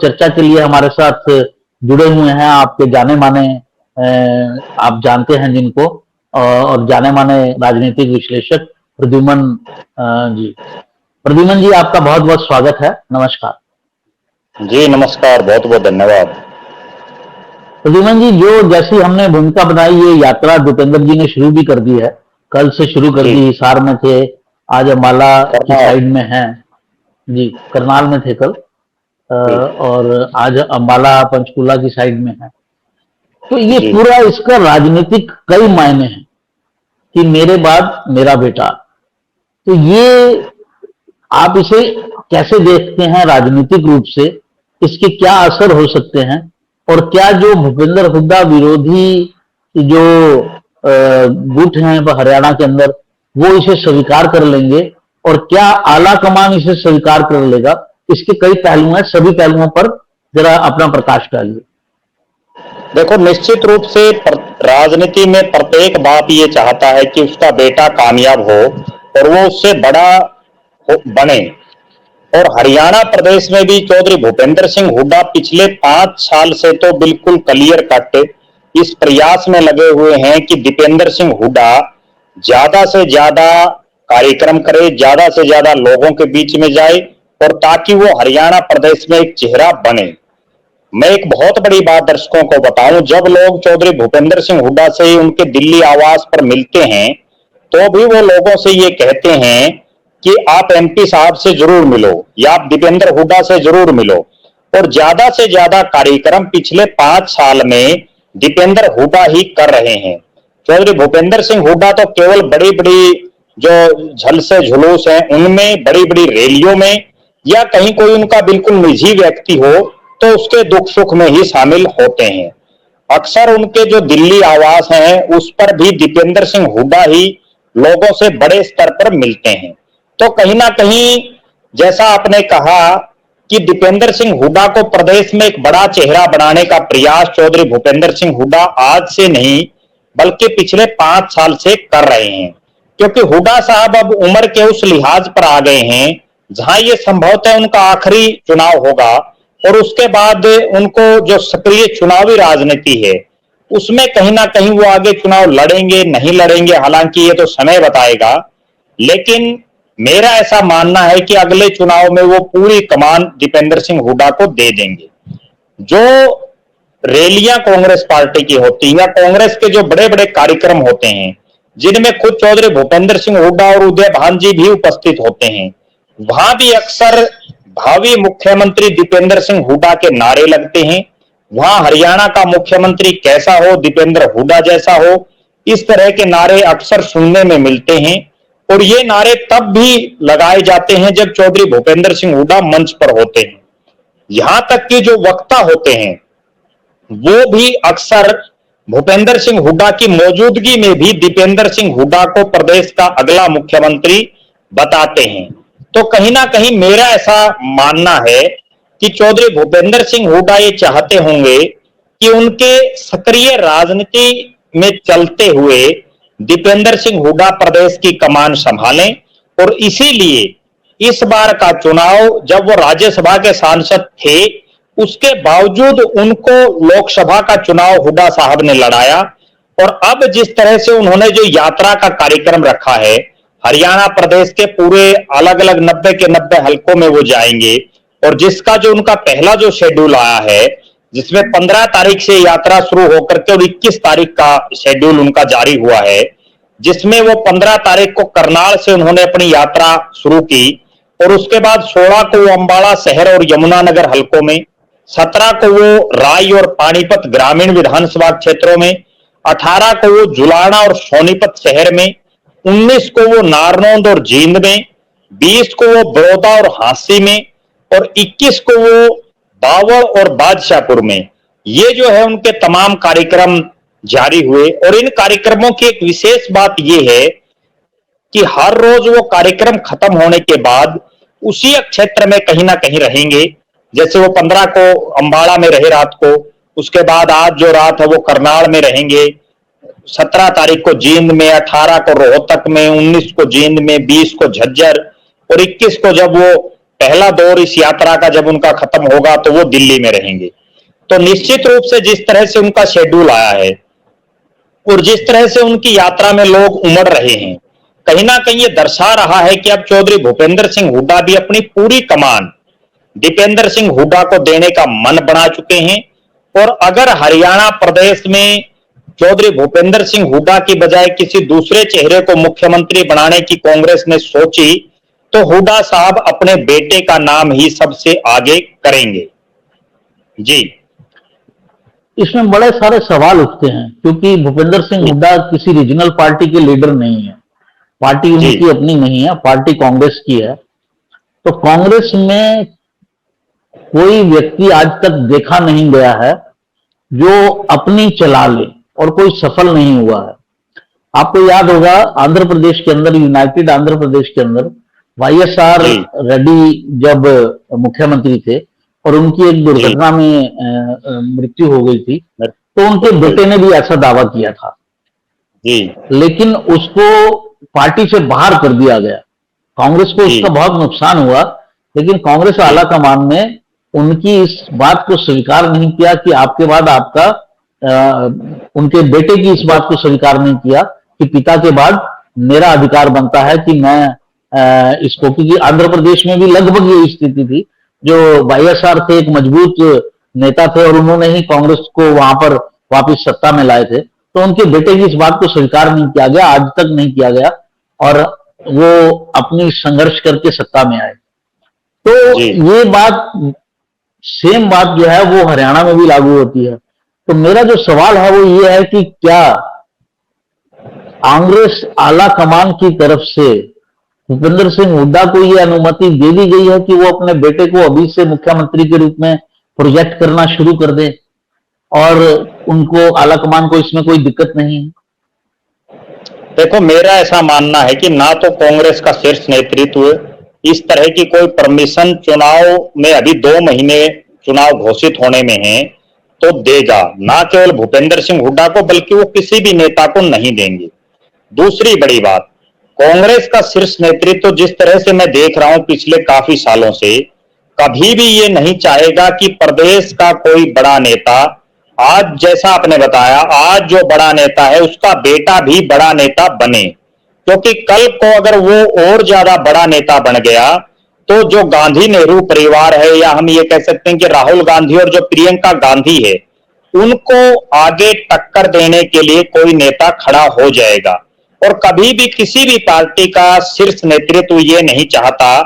चर्चा के लिए हमारे साथ जुड़े हुए हैं आपके जाने माने, आप जानते हैं जिनको, और जाने माने राजनीतिक विश्लेषक प्रद्युमन जी। प्रद्युमन जी, आपका बहुत बहुत स्वागत है। नमस्कार जी। नमस्कार, बहुत बहुत धन्यवाद। प्रद्युमन जी, जो जैसी हमने भूमिका बनाई, ये यात्रा भूपेंद्र जी ने शुरू भी कर दी है, कल से शुरू कर जी। दी। हिसार में थे, आज अम्बाला की करनाल। साइड में हैं। जी, करनाल में थे कल, जी। और आज अम्बाला पंचकुला की साइड में है। तो ये जी। पूरा इसका राजनीतिक कई मायने हैं कि मेरे बाद मेरा बेटा। तो ये आप इसे कैसे देखते हैं राजनीतिक रूप से? इसके क्या असर हो सकते हैं? और क्या जो भूपेंद्र हुड्डा विरोधी जो गुट हैं हरियाणा के अंदर, वो इसे स्वीकार कर लेंगे? और क्या आला कमान इसे स्वीकार कर लेगा? इसके कई पहलू हैं, सभी पहलुओं पर जरा अपना प्रकाश डालिए। देखो, निश्चित रूप से राजनीति में प्रत्येक बाप ये चाहता है कि उसका बेटा कामयाब हो और वो उससे बड़ा बने। और हरियाणा प्रदेश में भी चौधरी भूपेंद्र सिंह हुड्डा पिछले 5 साल से तो बिल्कुल क्लियर कट इस प्रयास में लगे हुए हैं कि दीपेंद्र सिंह हुड्डा ज्यादा से ज्यादा कार्यक्रम करे, ज्यादा से ज्यादा लोगों के बीच में जाए, और ताकि वो हरियाणा प्रदेश में एक चेहरा बने। मैं एक बहुत बड़ी बात दर्शकों को बताऊं, जब लोग चौधरी भूपेंद्र सिंह हुड्डा से उनके दिल्ली आवास पर मिलते हैं तो भी वो लोगों से ये कहते हैं कि आप एमपी साहब से जरूर मिलो या आप दीपेंद्र हुड्डा से जरूर मिलो। और ज्यादा से ज्यादा कार्यक्रम पिछले 5 साल में दीपेंद्र हुड्डा ही कर रहे हैं। चौधरी भूपेंद्र सिंह हुड्डा तो केवल बड़ी बड़ी जो झलसे जुलूस हैं उनमें, बड़ी बड़ी रैलियों में, या कहीं कोई उनका बिल्कुल निजी व्यक्ति हो तो उसके दुख सुख में ही शामिल होते हैं। अक्सर उनके जो दिल्ली आवास हैं उस पर भी दीपेंद्र सिंह हुड्डा ही लोगों से बड़े स्तर पर मिलते हैं। तो कहीं ना कहीं, जैसा आपने कहा कि दीपेंद्र सिंह हुड्डा को प्रदेश में एक बड़ा चेहरा बनाने का प्रयास चौधरी भूपेंद्र सिंह हुड्डा आज से नहीं बल्कि पिछले 5 साल से कर रहे हैं। क्योंकि हुड्डा साहब अब उम्र के उस लिहाज पर आ गए हैं जहां ये संभवतः उनका आखिरी चुनाव होगा, और उसके बाद उनको जो सक्रिय चुनावी राजनीति है उसमें कहीं ना कहीं वो आगे चुनाव लड़ेंगे नहीं लड़ेंगे, हालांकि ये तो समय बताएगा। लेकिन मेरा ऐसा मानना है कि अगले चुनाव में वो पूरी कमान दीपेंद्र सिंह हुड्डा को दे देंगे। जो रैलियां कांग्रेस पार्टी की होती हैं या कांग्रेस के जो बड़े बड़े कार्यक्रम होते हैं जिनमें खुद चौधरी भूपेंद्र सिंह हुड्डा और उदय भान जी भी उपस्थित होते हैं, वहां भी अक्सर भावी मुख्यमंत्री दीपेंद्र सिंह हुड्डा के नारे लगते हैं। वहां हरियाणा का मुख्यमंत्री कैसा हो, दीपेंद्र हुड्डा जैसा हो, इस तरह के नारे अक्सर सुनने में मिलते हैं। और ये नारे तब भी लगाए जाते हैं जब चौधरी भूपेंद्र सिंह हुड्डा मंच पर होते हैं। यहां तक कि जो वक्ता होते हैं वो भी अक्सर भूपेंद्र सिंह हुड्डा की मौजूदगी में भी दीपेंद्र सिंह हुड्डा को प्रदेश का अगला मुख्यमंत्री बताते हैं। तो कहीं ना कहीं मेरा ऐसा मानना है कि चौधरी भूपेंद्र सिंह हुड्डा ये चाहते होंगे कि उनके सक्रिय राजनीति में चलते हुए दीपेंद्र सिंह हुड्डा प्रदेश की कमान संभालें। और इसीलिए इस बार का चुनाव, जब वो राज्यसभा के सांसद थे उसके बावजूद उनको लोकसभा का चुनाव हुड्डा साहब ने लड़ाया। और अब जिस तरह से उन्होंने जो यात्रा का कार्यक्रम रखा है, हरियाणा प्रदेश के पूरे अलग अलग 90 के 90 हलकों में वो जाएंगे, और जिसका जो उनका पहला जो शेड्यूल आया है जिसमें 15 तारीख से यात्रा शुरू होकर के और 21 तारीख का शेड्यूल उनका जारी हुआ है, जिसमें वो 15 तारीख को करनाल से उन्होंने अपनी यात्रा शुरू की, और उसके बाद 16 को वो अम्बाला शहर और यमुनानगर हलकों में, 17 को वो राय और पानीपत ग्रामीण विधानसभा क्षेत्रों में, 18 को वो जुलाना और सोनीपत शहर में, 19 को वो नारनौंद और जींद में, 20 को वो बड़ौदा और हांसी में, और 21 को वो बावड़ और बादशाहपुर में। ये जो है उनके तमाम कार्यक्रम जारी हुए। और इन कार्यक्रमों की एक विशेष बात यह है कि हर रोज वो कार्यक्रम खत्म होने के बाद उसी क्षेत्र में कहीं ना कहीं रहेंगे। जैसे वो 15 को अम्बाड़ा में रहे रात को, उसके बाद आज जो रात है वो करनाल में रहेंगे, 17 तारीख को जींद में, 18 को रोहतक में, 19 को जींद में, 20 को झज्जर, और 21 को जब वो पहला दौर इस यात्रा का जब उनका खत्म होगा तो वो दिल्ली में रहेंगे। तो निश्चित रूप से जिस तरह से उनका शेड्यूल आया है और जिस तरह से उनकी यात्रा में लोग उमड़ रहे हैं, कहीं ना कहीं ये दर्शा रहा है कि अब चौधरी भूपेंद्र सिंह हुड्डा भी अपनी पूरी कमान दीपेंद्र सिंह हुड्डा को देने का मन बना चुके हैं। और अगर हरियाणा प्रदेश में चौधरी भूपेंद्र सिंह हुड्डा की बजाय किसी दूसरे चेहरे को मुख्यमंत्री बनाने की कांग्रेस ने सोची, तो हुड्डा साहब अपने बेटे का नाम ही सबसे आगे करेंगे। जी, इसमें बड़े सारे सवाल उठते हैं, क्योंकि भूपेंद्र सिंह हुड्डा किसी रीजनल पार्टी के लीडर नहीं है, पार्टी उनकी अपनी नहीं है, पार्टी कांग्रेस की है। तो कांग्रेस में कोई व्यक्ति आज तक देखा नहीं गया है जो अपनी चला ले, और कोई सफल नहीं हुआ है। आपको याद होगा आंध्र प्रदेश के अंदर, यूनाइटेड आंध्र प्रदेश के अंदर वाईएसआर रेड्डी जब मुख्यमंत्री थे और उनकी एक दुर्घटना में मृत्यु हो गई थी, तो उनके बेटे ने भी ऐसा दावा किया था जी, लेकिन उसको पार्टी से बाहर कर दिया गया। कांग्रेस को उसका बहुत नुकसान हुआ, लेकिन कांग्रेस आला कमान ने उनकी इस बात को स्वीकार नहीं किया कि आपके बाद आपका उनके बेटे की इस बात को स्वीकार नहीं किया कि पिता के बाद मेरा अधिकार बनता है कि मैं इसको, क्योंकि आंध्र प्रदेश में भी लगभग ये स्थिति थी। जो वाईएसआर थे एक मजबूत नेता थे और उन्होंने ही कांग्रेस को वहां पर वापस सत्ता में लाए थे, तो उनके बेटे की इस बात को स्वीकार नहीं किया गया, आज तक नहीं किया गया, और वो अपनी संघर्ष करके सत्ता में आए। तो ये बात, सेम बात जो है वो हरियाणा में भी लागू होती है। तो मेरा जो सवाल है वो ये है कि क्या कांग्रेस आला कमान की तरफ से भूपेंद्र सिंह हुड्डा को यह अनुमति दे दी गई है कि वो अपने बेटे को अभी से मुख्यमंत्री के रूप में प्रोजेक्ट करना शुरू कर दे, और उनको आला कमान को इसमें कोई दिक्कत नहीं है? देखो, मेरा ऐसा मानना है कि ना तो कांग्रेस का शीर्ष नेतृत्व इस तरह की कोई परमिशन चुनाव में, अभी 2 महीने चुनाव घोषित होने में है, तो देगा। ना केवल भूपेंद्र सिंह हुड्डा को बल्कि वो किसी भी नेता को नहीं देंगे। दूसरी बड़ी बात, कांग्रेस का शीर्ष नेतृत्व जिस तरह से मैं देख रहा हूं पिछले काफी सालों से, कभी भी ये नहीं चाहेगा कि प्रदेश का कोई बड़ा नेता, आज जैसा आपने बताया, आज जो बड़ा नेता है उसका बेटा भी बड़ा नेता बने, क्योंकि कल को अगर वो और ज्यादा बड़ा नेता बन गया तो जो गांधी नेहरू परिवार है, या हम ये कह सकते हैं कि राहुल गांधी और जो प्रियंका गांधी है, उनको आगे टक्कर देने के लिए कोई नेता खड़ा हो जाएगा। और कभी भी किसी भी पार्टी का शीर्ष नेतृत्व ये नहीं चाहता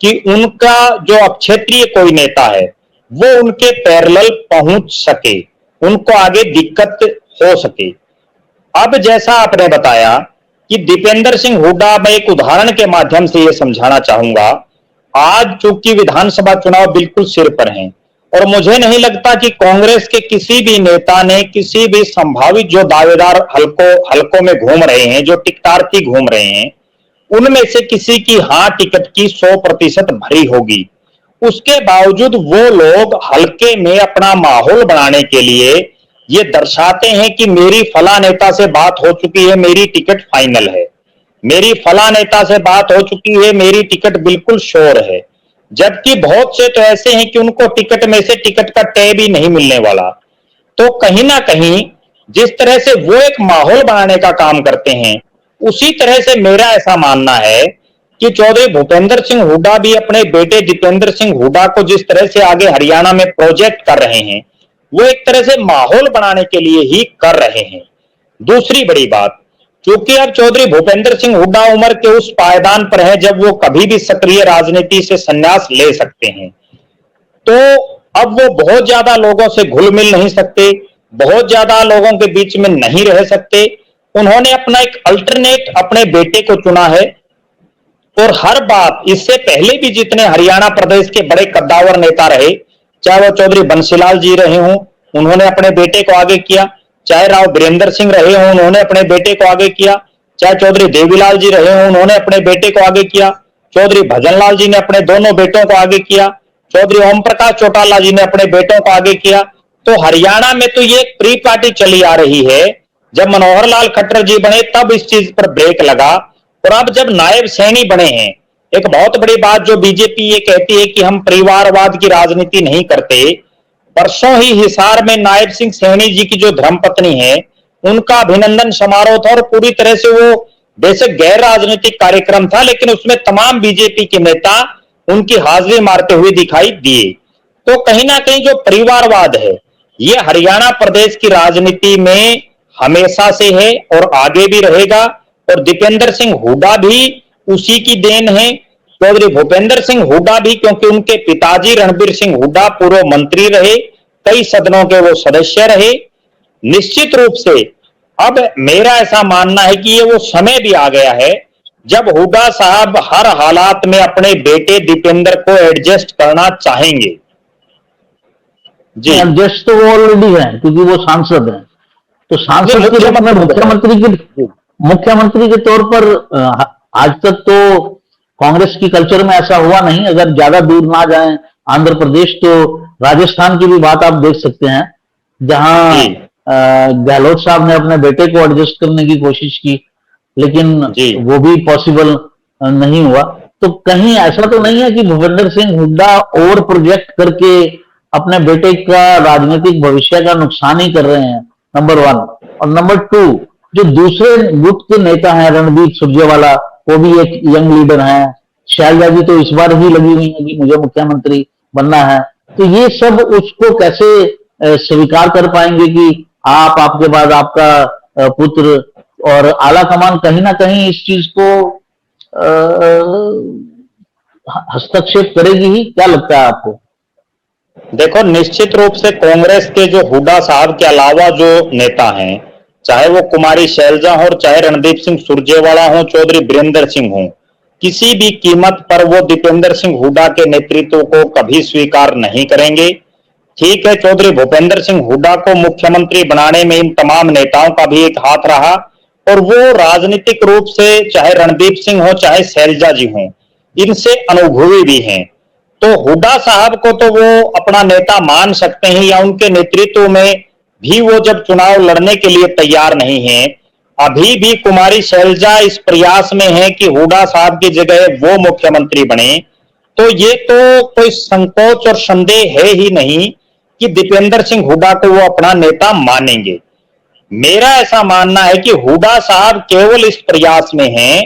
कि उनका जो अब क्षेत्रीय कोई नेता है वो उनके पैरेलल पहुंच सके, उनको आगे दिक्कत हो सके। अब जैसा आपने बताया कि दीपेंद्र सिंह हुड्डा, मैं एक उदाहरण के माध्यम से यह समझाना चाहूंगा। आज चूंकि विधानसभा चुनाव बिल्कुल सिर पर हैं, और मुझे नहीं लगता कि कांग्रेस के किसी भी नेता ने किसी भी संभावित जो दावेदार हलकों में घूम रहे हैं, जो टिकटार्थी घूम रहे हैं, उनमें से किसी की हां टिकट की 100% भरी होगी। उसके बावजूद वो लोग हल्के में अपना माहौल बनाने के लिए ये दर्शाते हैं कि मेरी फला नेता से बात हो चुकी है, मेरी टिकट फाइनल है, मेरी फला नेता से बात हो चुकी है, मेरी टिकट बिल्कुल श्योर है। जबकि बहुत से तो ऐसे हैं कि उनको टिकट में से टिकट का तय भी नहीं मिलने वाला। तो कहीं ना कहीं जिस तरह से वो एक माहौल बनाने का काम करते हैं, उसी तरह से मेरा ऐसा मानना है कि चौधरी भूपेंद्र सिंह हुड्डा भी अपने बेटे दीपेंद्र सिंह हुड्डा को जिस तरह से आगे हरियाणा में प्रोजेक्ट कर रहे हैं, वो एक तरह से माहौल बनाने के लिए ही कर रहे हैं। दूसरी बड़ी बात, क्योंकि अब चौधरी भूपेंद्र सिंह हुड्डा उम्र के उस पायदान पर है जब वो कभी भी सक्रिय राजनीति से संन्यास ले सकते हैं, तो अब वो बहुत ज्यादा लोगों से घुल मिल नहीं सकते, बहुत ज्यादा लोगों के बीच में नहीं रह सकते। उन्होंने अपना एक अल्टरनेट अपने बेटे को चुना है। और हर बात, इससे पहले भी जितने हरियाणा प्रदेश के बड़े कद्दावर नेता रहे, चाहे वो चौधरी बंसीलाल जी रहे हों, उन्होंने अपने बेटे को आगे किया, चाहे राव वीरेंद्र सिंह रहे हों, उन्होंने अपने बेटे को आगे किया, चाहे चौधरी देवीलाल जी रहे हों, उन्होंने अपने बेटे को आगे किया, चौधरी भजनलाल जी ने अपने दोनों बेटों को आगे किया, चौधरी ओम प्रकाश चौटाला जी ने अपने बेटों को आगे किया। तो हरियाणा में तो ये प्री पार्टी चली आ रही है। जब मनोहर लाल खट्टर जी बने तब इस चीज पर ब्रेक लगा, और अब जब नायब सैनी बने हैं, एक बहुत बड़ी बात जो बीजेपी ये कहती है कि हम परिवारवाद की राजनीति नहीं करते। परसों ही हिसार में नायब सिंह सैनी जी की जो धर्मपत्नी है, उनका अभिनंदन समारोह था और पूरी तरह से वो बेशक गैर राजनीतिक कार्यक्रम था, लेकिन उसमें तमाम बीजेपी के नेता उनकी हाजिरी मारते हुए दिखाई दिए। तो कहीं ना कहीं जो परिवारवाद है, ये हरियाणा प्रदेश की राजनीति में हमेशा से है और आगे भी रहेगा। और दीपेंद्र सिंह हुड्डा भी उसी की देन है। चौधरी भूपेंद्र सिंह हुड्डा भी, क्योंकि उनके पिताजी रणबीर सिंह हुड्डा पूर्व मंत्री रहे, कई सदनों के वो सदस्य रहे। निश्चित रूप से अब मेरा ऐसा मानना है कि ये वो समय भी आ गया है जब हुड्डा साहब हर हालात में अपने बेटे दीपेंद्र को एडजस्ट करना चाहेंगे। जी, एडजस्ट तो वो ऑलरेडी है क्योंकि वो सांसद हैं। तो सांसद के रूप में मुख्यमंत्री के तौर पर आज तक तो कांग्रेस की कल्चर में ऐसा हुआ नहीं। अगर ज्यादा दूर ना जाएं आंध्र प्रदेश, तो राजस्थान की भी बात आप देख सकते हैं, जहां गहलोत साहब ने अपने बेटे को एडजस्ट करने की कोशिश की, लेकिन वो भी पॉसिबल नहीं हुआ। तो कहीं ऐसा तो नहीं है कि भूपेंद्र सिंह हुड्डा और प्रोजेक्ट करके अपने बेटे का राजनीतिक भविष्य का नुकसान ही कर रहे हैं, नंबर 1। और नंबर 2, जो दूसरे गुट के नेता हैं, रणदीप सुरजेवाला, वो भी एक यंग लीडर हैं। शैलजा जी तो इस बार ही लगी हुई है कि मुझे मुख्यमंत्री बनना है। तो ये सब उसको कैसे स्वीकार कर पाएंगे कि आपके बाद आपका पुत्र, और आला कमान कहीं ना कहीं इस चीज को हस्तक्षेप करेगी ही। क्या लगता है आपको? देखो, निश्चित रूप से कांग्रेस के जो हुड्डा साहब के अलावा जो नेता हैं, चाहे वो कुमारी शैलजा हो, चाहे रणदीप सिंह सुरजेवाला हो, चौधरी बीरेंद्र सिंह हो, किसी भी कीमत पर वो दीपेंद्र सिंह हुड्डा के नेतृत्व को कभी स्वीकार नहीं करेंगे। ठीक है, चौधरी भूपेंद्र सिंह हुड्डा को मुख्यमंत्री बनाने में इन तमाम नेताओं का भी एक हाथ रहा, और वो राजनीतिक रूप से चाहे रणदीप सिंह हो चाहे शैलजा जी हो, इनसे अनुभवी भी हैं। तो हुड्डा साहब को तो वो अपना नेता मान सकते हैं, या उनके नेतृत्व में भी वो जब चुनाव लड़ने के लिए तैयार नहीं है। अभी भी कुमारी शैलजा इस प्रयास में है कि हुड्डा साहब की जगह वो मुख्यमंत्री बने। तो ये तो कोई संकोच और संदेह है ही नहीं कि दीपेंद्र सिंह हुड्डा को वो अपना नेता मानेंगे। मेरा ऐसा मानना है कि हुड्डा साहब केवल इस प्रयास में हैं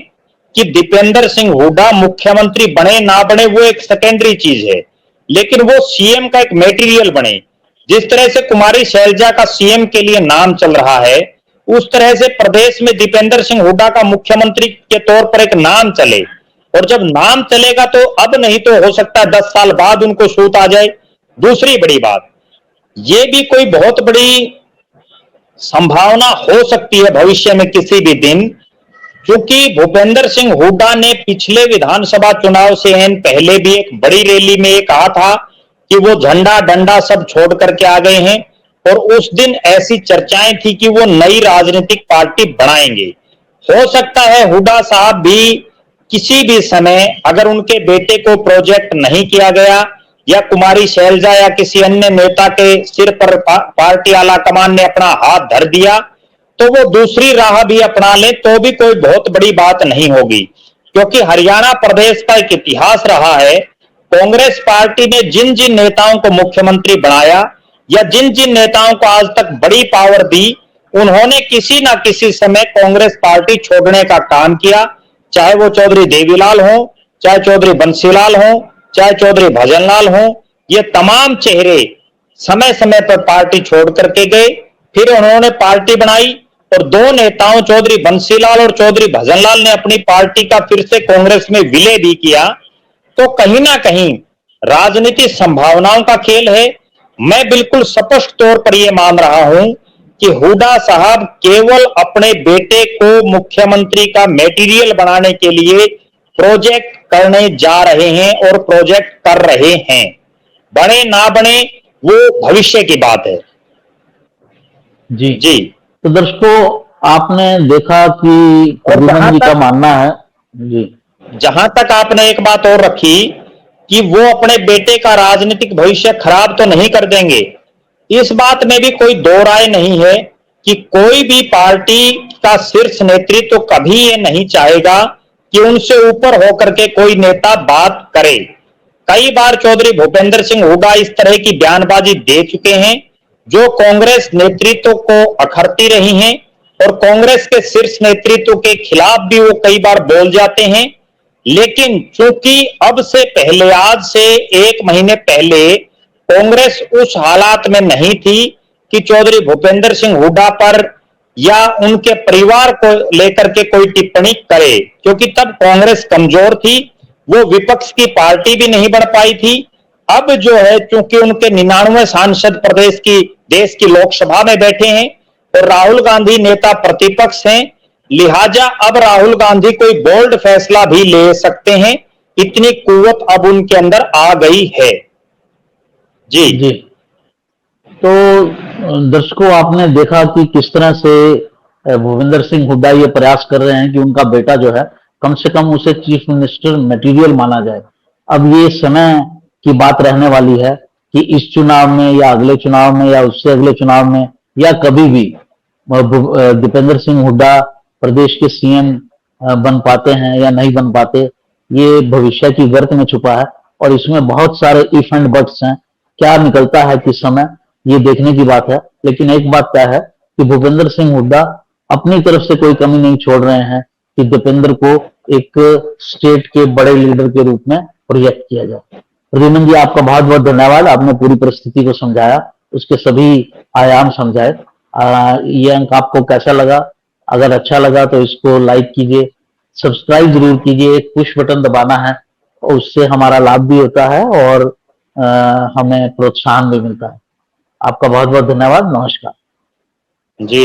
कि दीपेंद्र सिंह हुड्डा मुख्यमंत्री बने ना बने वो एक सेकेंडरी चीज है, लेकिन वो सीएम का एक मटेरियल बने। जिस तरह से कुमारी शैलजा का सीएम के लिए नाम चल रहा है, उस तरह से प्रदेश में दीपेंद्र सिंह हुड्डा का मुख्यमंत्री के तौर पर एक नाम चले। और जब नाम चलेगा तो अब नहीं तो हो सकता है 10 साल बाद उनको सूत आ जाए। दूसरी बड़ी बात, ये भी कोई बहुत बड़ी संभावना हो सकती है भविष्य में किसी भी दिन, क्योंकि भूपेंद्र सिंह हुड्डा ने पिछले विधानसभा चुनाव से पहले भी एक बड़ी रैली में ये कहा था कि वो झंडा डंडा सब छोड़ करके आ गए हैं, और उस दिन ऐसी चर्चाएं थी कि वो नई राजनीतिक पार्टी बनाएंगे। हो सकता है हुड्डा साहब भी किसी भी समय, अगर उनके बेटे को प्रोजेक्ट नहीं किया गया या कुमारी शैलजा या किसी अन्य नेता के सिर पर पार्टी आला कमान ने अपना हाथ धर दिया, तो वो दूसरी राह भी अपना ले तो भी कोई बहुत बड़ी बात नहीं होगी। क्योंकि हरियाणा प्रदेश का एक इतिहास रहा है, कांग्रेस पार्टी ने जिन जिन नेताओं को मुख्यमंत्री बनाया या जिन जिन नेताओं को आज तक बड़ी पावर दी, उन्होंने किसी ना किसी समय कांग्रेस पार्टी छोड़ने का काम किया। चाहे वो चौधरी देवीलाल हो, चाहे चौधरी बंसीलाल हो, चाहे चौधरी भजनलाल हो, ये तमाम चेहरे समय समय पर पार्टी छोड़ करके गए, फिर उन्होंने पार्टी बनाई, और दो नेताओं चौधरी बंसीलाल और चौधरी भजनलाल ने अपनी पार्टी का फिर से कांग्रेस में विलय भी किया। तो कहीं ना कहीं राजनीति संभावनाओं का खेल है। मैं बिल्कुल स्पष्ट तौर पर यह मान रहा हूं कि हुड्डा साहब केवल अपने बेटे को मुख्यमंत्री का मटेरियल बनाने के लिए प्रोजेक्ट करने जा रहे हैं और प्रोजेक्ट कर रहे हैं। बने ना बने वो भविष्य की बात है। जी जी। तो दर्शकों, आपने देखा कि अभिनंदन जी का मानना है जी, जहां तक आपने एक बात और रखी कि वो अपने बेटे का राजनीतिक भविष्य खराब तो नहीं कर देंगे, इस बात में भी कोई दो राय नहीं है कि कोई भी पार्टी का शीर्ष नेतृत्व तो कभी ये नहीं चाहेगा कि उनसे ऊपर होकर के कोई नेता बात करे। कई बार चौधरी भूपेंद्र सिंह हुड्डा इस तरह की बयानबाजी दे चुके हैं जो कांग्रेस नेतृत्व को अखरती रही हैं, और कांग्रेस के शीर्ष नेतृत्व के खिलाफ भी वो कई बार बोल जाते हैं। लेकिन चूंकि अब से पहले, आज से 1 महीने पहले कांग्रेस उस हालात में नहीं थी कि चौधरी भूपेंद्र सिंह हुड्डा पर या उनके परिवार को लेकर के कोई टिप्पणी करे, क्योंकि तब कांग्रेस कमजोर थी, वो विपक्ष की पार्टी भी नहीं बन पाई थी। अब जो है, चूंकि उनके 99 सांसद देश की लोकसभा में बैठे हैं और राहुल गांधी नेता प्रतिपक्ष हैं, लिहाजा अब राहुल गांधी कोई बोल्ड फैसला भी ले सकते हैं, इतनी कुव्वत अब उनके अंदर आ गई है। जी जी। तो दर्शकों, आपने देखा कि किस तरह से भूपेंद्र सिंह हुड्डा ये प्रयास कर रहे हैं कि उनका बेटा जो है, कम से कम उसे चीफ मिनिस्टर मटेरियल माना जाए। अब ये समय की बात रहने वाली है कि इस चुनाव में या अगले चुनाव में या उससे अगले चुनाव में या कभी भी दीपेंद्र सिंह हुड्डा प्रदेश के सीएम बन पाते हैं या नहीं बन पाते, ये भविष्य की गर्त में छुपा है और इसमें बहुत सारे इफ एंड बट्स हैं। क्या निकलता है किस समय, ये देखने की बात है। लेकिन एक बात क्या है कि भूपेंद्र सिंह हुड्डा अपनी तरफ से कोई कमी नहीं छोड़ रहे हैं कि दीपेंद्र को एक स्टेट के बड़े लीडर के रूप में प्रोजेक्ट किया जाए। प्रद्युम्न जी, आपका बहुत बहुत धन्यवाद। आपने पूरी परिस्थिति को समझाया, उसके सभी आयाम समझाए। ये अंक आपको कैसा लगा? अगर अच्छा लगा तो इसको लाइक कीजिए, सब्सक्राइब जरूर कीजिए, एक पुश बटन दबाना है, उससे हमारा लाभ भी होता है और हमें प्रोत्साहन भी मिलता है। आपका बहुत बहुत धन्यवाद। नमस्कार। जी।